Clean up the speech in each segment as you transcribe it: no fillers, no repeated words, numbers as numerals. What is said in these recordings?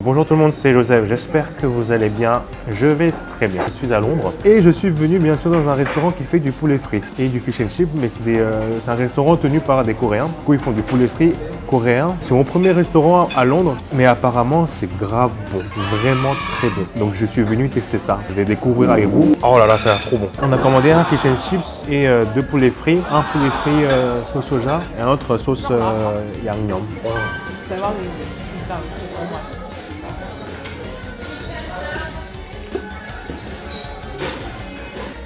Bonjour tout le monde, c'est Joseph, j'espère que vous allez bien. Je vais très bien. Je suis à Londres et je suis venu bien sûr dans un restaurant qui fait du poulet frit et du fish and chip, mais c'est un restaurant tenu par des Coréens. Du coup, ils font du poulet frit coréen. C'est mon premier restaurant à Londres, mais apparemment c'est grave bon, vraiment très bon. Donc je suis venu tester ça. Je vais découvrir avec vous. Oh là là, ça a l'air trop bon. On a commandé un fish and chips et deux poulets frits. Un poulet frit sauce soja et un autre sauce 양념.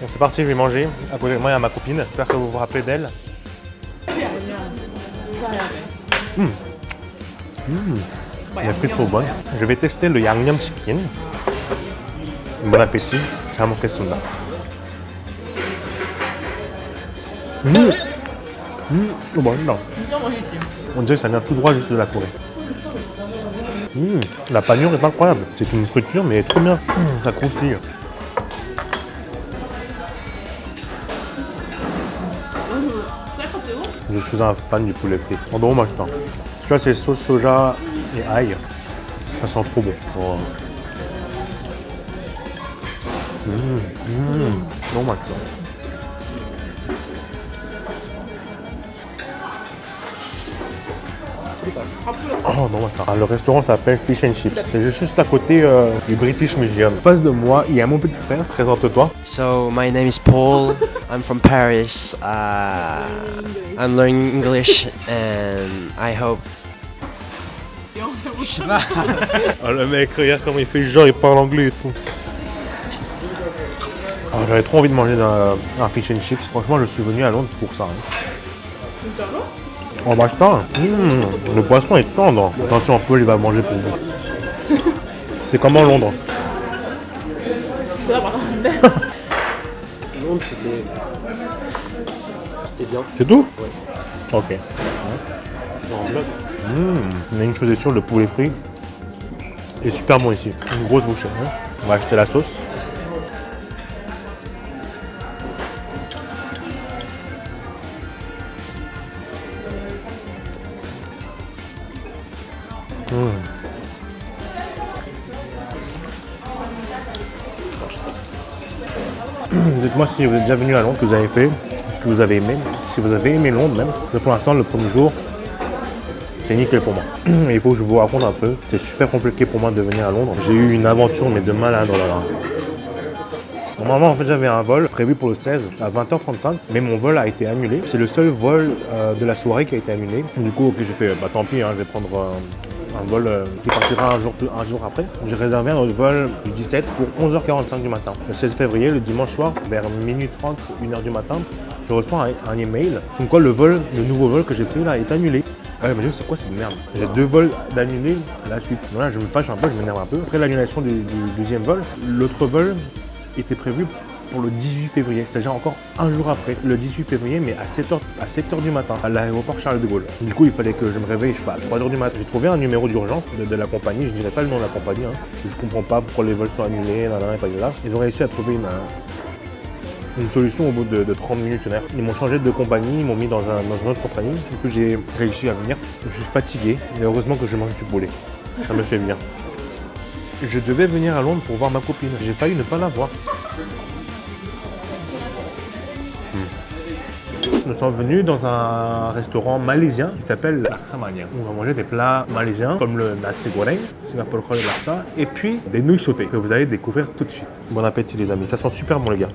Bon, c'est parti, je vais manger. À côté de moi, il y a ma copine. J'espère que vous vous rappelez d'elle. Les frites sont bonnes. Je vais tester le 양념 chicken. Bon appétit. 잘 먹겠습니다. Oh, bon, non. On dirait que ça vient tout droit juste de la Corée. La panure est incroyable. C'est une friture, mais trop bien. Ça croustille. Je suis un fan du poulet frit. En gros, maintenant. Celui-là, c'est sauce soja et ail. Ça sent trop bon. Oh. Non, maintenant. Oh non, attends. Le restaurant s'appelle Fish and Chips. C'est juste à côté du British Museum. En face de moi, il y a mon petit frère. Présente-toi. So my name is Paul. I'm from Paris. I'm learning English and I hope. Oh, le mec, regarde comment il fait genre, il parle anglais et tout. Oh, j'avais trop envie de manger un fish and chips. Franchement, je suis venu à Londres pour ça. Hein. Oh, bah, le poisson est tendre. Attention, Paul, il va manger pour vous. C'est comme en Londres. Londres, c'était bien. C'est tout? Ouais. Ok. C'est en bloc. On a une chose est sûre, le poulet frit est super bon ici. Une grosse bouchée. Hein. On va acheter la sauce. Dites-moi si vous êtes déjà venu à Londres, que vous avez fait, ce que vous avez aimé. Si vous avez aimé Londres même. Mais pour l'instant, le premier jour, c'est nickel pour moi. Il faut que je vous raconte un peu. C'était super compliqué pour moi de venir à Londres. J'ai eu une aventure, mais de malade. Normalement, en fait, j'avais un vol prévu pour le 16 à 20h35, mais mon vol a été annulé. C'est le seul vol de la soirée qui a été annulé. Du coup, j'ai fait, bah tant pis, hein, je vais prendre un vol qui partira un jour après. J'ai réservé un autre vol du 17 pour 11h45 du matin. Le 16 février, le dimanche soir, vers minuit 30, 1h du matin, je reçois un email comme quoi le nouveau vol que j'ai pris là est annulé. Ouais, mais c'est quoi cette merde? J'ai deux vols d'annulés à la suite. Voilà, je me fâche un peu, je m'énerve un peu. Après l'annulation du deuxième vol, l'autre vol était prévu pour le 18 février, c'est-à-dire encore un jour après, le 18 février, mais à 7h du matin, à l'aéroport Charles de Gaulle. Du coup, il fallait que je me réveille, je sais pas, à 3h du matin. J'ai trouvé un numéro d'urgence de la compagnie, je dirais pas le nom de la compagnie, hein. Je comprends pas pourquoi les vols sont annulés, et pas là. Ils ont réussi à trouver une solution au bout de 30 minutes, une heure. Ils m'ont changé de compagnie, ils m'ont mis dans une autre compagnie. Du coup, j'ai réussi à venir. Je suis fatigué, mais heureusement que je mange du poulet. Ça me fait bien. Je devais venir à Londres pour voir ma copine. J'ai failli ne pas la voir. Nous sommes venus dans un restaurant malaisien qui s'appelle Laksa Mania. On va manger des plats malaisiens comme le nasi goreng, Singapore curry laksa, et puis des nouilles sautées que vous allez découvrir tout de suite. Bon appétit les amis, ça sent super bon les gars.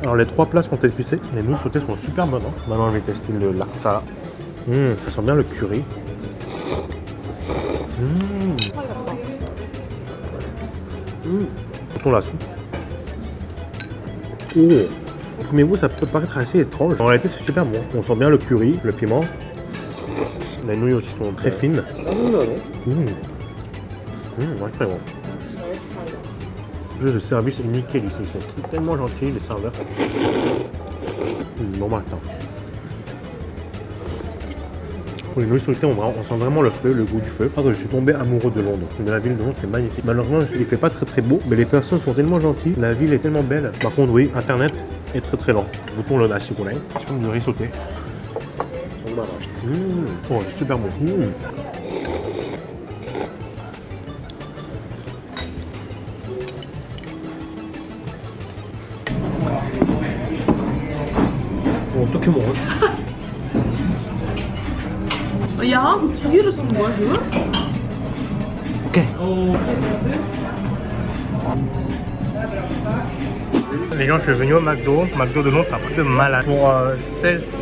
Alors les trois plats sont épicés, les nouilles sautées sont super bonnes. Hein. Maintenant je vais tester le laksa. Ça sent bien le curry. Quand on la soupe. Au premier goût, ça peut paraître assez étrange. En réalité, c'est super bon. On sent bien le curry, le piment. Les nouilles aussi sont très fines. Très bon. Le service est nickel ici. Ils sont tellement gentils, les serveurs. Bon, maintenant. Les nouilles sautées, on sent vraiment le feu, le goût du feu. Je suis tombé amoureux de Londres. De la ville de Londres, c'est magnifique. Malheureusement, il fait pas très beau, mais les personnes sont tellement gentilles. La ville est tellement belle. Par contre, oui, Internet est très lent. Goûtons le nasi goreng. C'est comme du riz sauté. Oh, c'est super bon. 어떻게 먹어? 야, 그 두 개를 쓴 거야, 지금? Ok. Les gens, je suis venu au McDo. McDo de Londres, c'est un truc de malade. Pour 16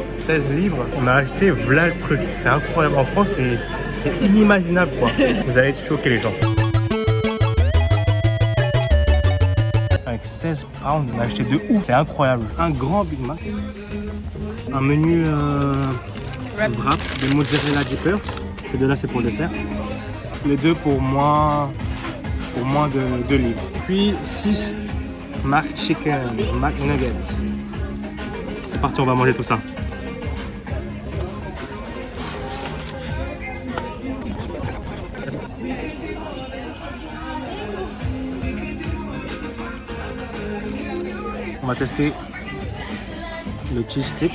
livres, on a acheté voilà le truc. C'est incroyable. En France, c'est inimaginable, quoi. Vous allez être choqués, les gens. Avec 16 pounds, on a acheté de ouf. C'est incroyable. Un grand Big Mac. Un menu wrap de mozzarella dippers. Ces deux-là, c'est pour le dessert. Les deux pour moins de 2 livres. Puis 6 Mac Chicken, Mac Nuggets. C'est parti, on va manger tout ça. On va tester le cheese stick.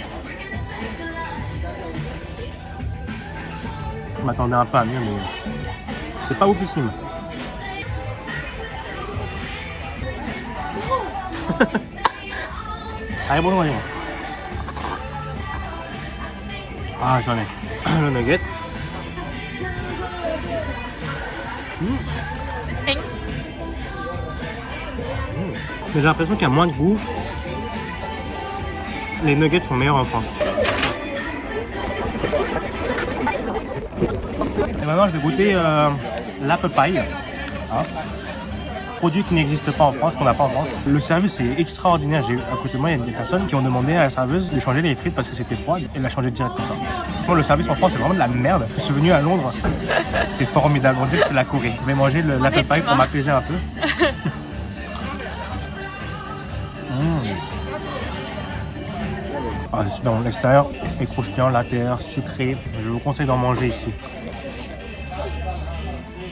Je m'attendais un peu à mieux, mais c'est pas oufissime. Allez, bon, allez. Ah, j'en ai. Le nugget. Mais j'ai l'impression qu'il y a moins de goût. Les nuggets sont meilleurs en France. Et maintenant, je vais goûter l'apple pie. Hein, produit qui n'existe pas en France, qu'on n'a pas en France. Le service est extraordinaire. J'ai à côté de moi, il y a des personnes qui ont demandé à la serveuse de changer les frites parce que c'était froid. Elle l'a changé direct comme ça. Moi, le service en France, c'est vraiment de la merde. Je suis venu à Londres, c'est formidable. On dirait que c'est la Corée. Je vais manger l'apple pie pour m'apaiser un peu. Ah, c'est super bon. L'extérieur est croustillant, l'intérieur sucré. Je vous conseille d'en manger ici.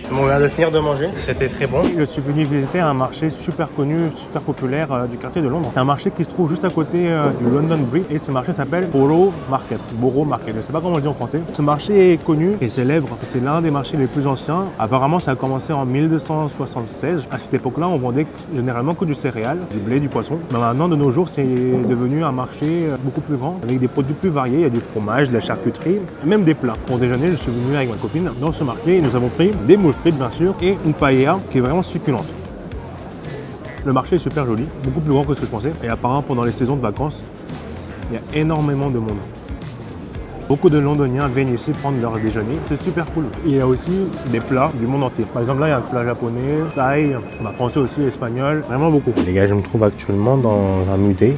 On vient de finir de manger, c'était très bon. Je suis venu visiter un marché super connu, super populaire du quartier de Londres. C'est un marché qui se trouve juste à côté du London Bridge et ce marché s'appelle Borough Market. Borough Market, je ne sais pas comment on le dit en français. Ce marché est connu et célèbre, c'est l'un des marchés les plus anciens. Apparemment, ça a commencé en 1276. À cette époque-là, on vendait généralement que du céréal, du blé, du poisson. Mais maintenant, de nos jours, c'est devenu un marché beaucoup plus grand avec des produits plus variés. Il y a du fromage, de la charcuterie, même des plats. Pour déjeuner, je suis venu avec ma copine dans ce marché et nous avons pris des moules frites bien sûr et une paella qui est vraiment succulente. Le marché est super joli, beaucoup plus grand que ce que je pensais et apparemment pendant les saisons de vacances, il y a énormément de monde. Beaucoup de Londoniens viennent ici prendre leur déjeuner, c'est super cool. Il y a aussi des plats du monde entier. Par exemple là il y a un plat japonais, thaï, français aussi, espagnol, vraiment beaucoup. Les gars, je me trouve actuellement dans un musée.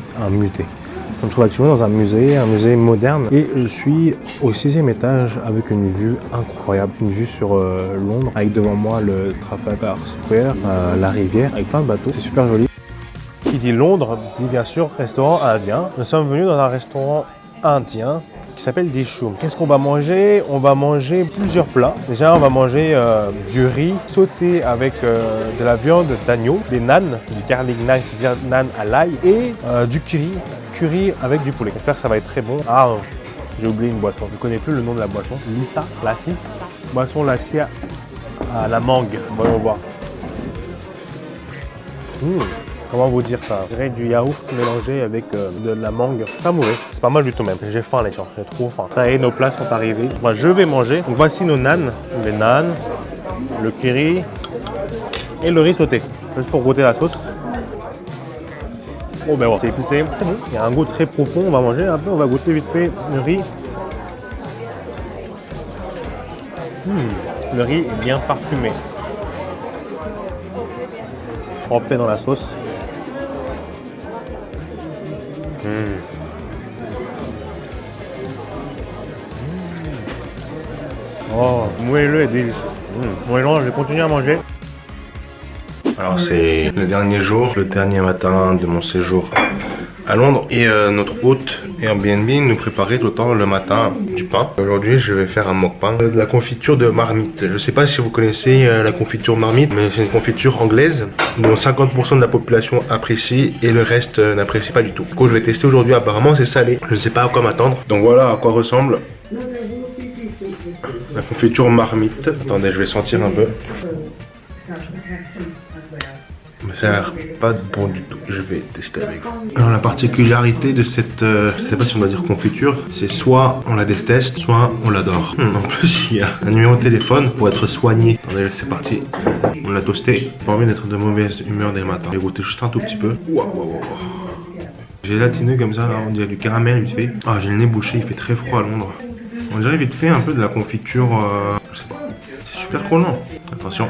Je me trouve actuellement dans un musée moderne et je suis au 6e étage avec une vue incroyable, une vue sur Londres avec devant moi le Trafalgar Square, la rivière avec plein de bateaux, c'est super joli. Qui dit Londres dit bien sûr restaurant indien. Nous sommes venus dans un restaurant indien qui s'appelle Dishoom. Qu'est-ce qu'on va manger? On va manger plusieurs plats. Déjà, on va manger du riz sauté avec de la viande d'agneau, des naan, du garlic naan, c'est-à-dire naan à l'ail, et du curry avec du poulet. J'espère que ça va être très bon. Ah, j'ai oublié une boisson. Je ne connais plus le nom de la boisson. Lassi. Boisson lassi à la mangue. Voyons voir. Comment vous dire ça? Je dirais du yaourt mélangé avec de la mangue. Pas mauvais, c'est pas mal du tout même. J'ai faim les gens, j'ai trop faim. Ça y est, nos plats sont arrivés. Moi je vais manger. Donc voici nos naan. Les naan, le curry et le riz sauté. Juste pour goûter la sauce. Oh ben ouais, c'est épicé. Il y a un goût très profond, on va manger un peu, on va goûter vite fait le riz. Le riz est bien parfumé. Trempé dans la sauce. Oh, moelleux et délicieux. Bon, les gens, je vais continuer à manger. Alors, c'est le dernier jour, le dernier matin de mon séjour à Londres. Et notre hôte Airbnb nous préparait tout le temps le matin du pain. Aujourd'hui, je vais faire un mukbang de la confiture de marmite. Je sais pas si vous connaissez la confiture marmite, mais c'est une confiture anglaise dont 50% de la population apprécie et le reste n'apprécie pas du tout. Du coup, je vais tester aujourd'hui. Apparemment, c'est salé. Je ne sais pas à quoi m'attendre. Donc voilà à quoi ressemble la confiture marmite. Attendez, je vais sentir un peu. Mais ça a l'air pas bon du tout. Je vais tester avec vous. Alors la particularité de cette, je sais pas si on doit dire confiture, c'est soit on la déteste, soit on l'adore. En plus il y a un numéro de téléphone pour être soigné. Attendez, c'est parti. On l'a toasté. Pas envie d'être de mauvaise humeur dès le matin. Je vais goûter juste un tout petit peu. Waouh. J'ai latiné comme ça là, on dirait du caramel vite fait. Ah, j'ai le nez bouché, il fait très froid à Londres. On dirait vite fait un peu de la confiture, je sais pas. C'est super collant. Attention.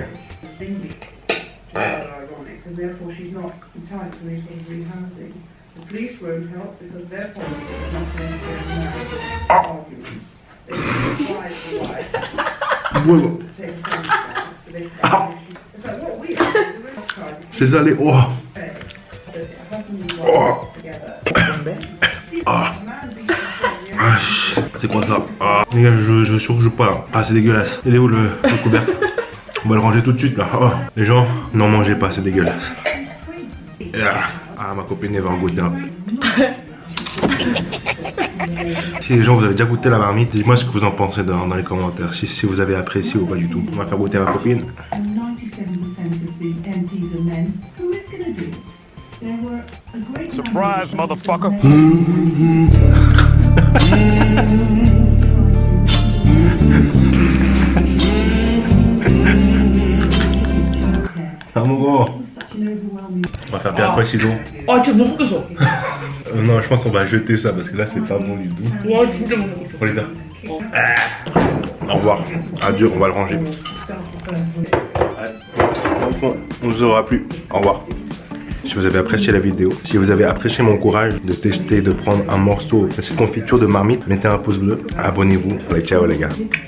Therefore, she's not entitled to any housing. The police won't help because their policy is not to interfere arguments. They can advise the wife to take a side for this kind. It's like what we are. C'est salé. Oh. C'est quoi ça? Ah. Les gars, je surjoue pas là. Ah, c'est dégueulasse. Il est où le couvercle? On va le ranger tout de suite là. Oh. Les gens, n'en mangez pas, c'est dégueulasse. Ah, ma copine elle va en goûter un peu. Si les gens vous avez déjà goûté la marmite, dites-moi ce que vous en pensez dans les commentaires. Si vous avez apprécié ou pas du tout. On va faire goûter à ma copine. Surprise, motherfucker! Amour. On va faire pierre feuille ciseaux. 아 진짜 못 먹겠어. Non, je pense qu'on va jeter ça parce que là c'est pas bon du tout. 와 진짜 못 먹겠어. Paulina. Au revoir. Adieu, on va le ranger. On ne nous aura plus. Au revoir. Si vous avez apprécié la vidéo, si vous avez apprécié mon courage de tester, de prendre un morceau de cette confiture de marmite, mettez un pouce bleu, abonnez-vous. Allez, ciao les gars.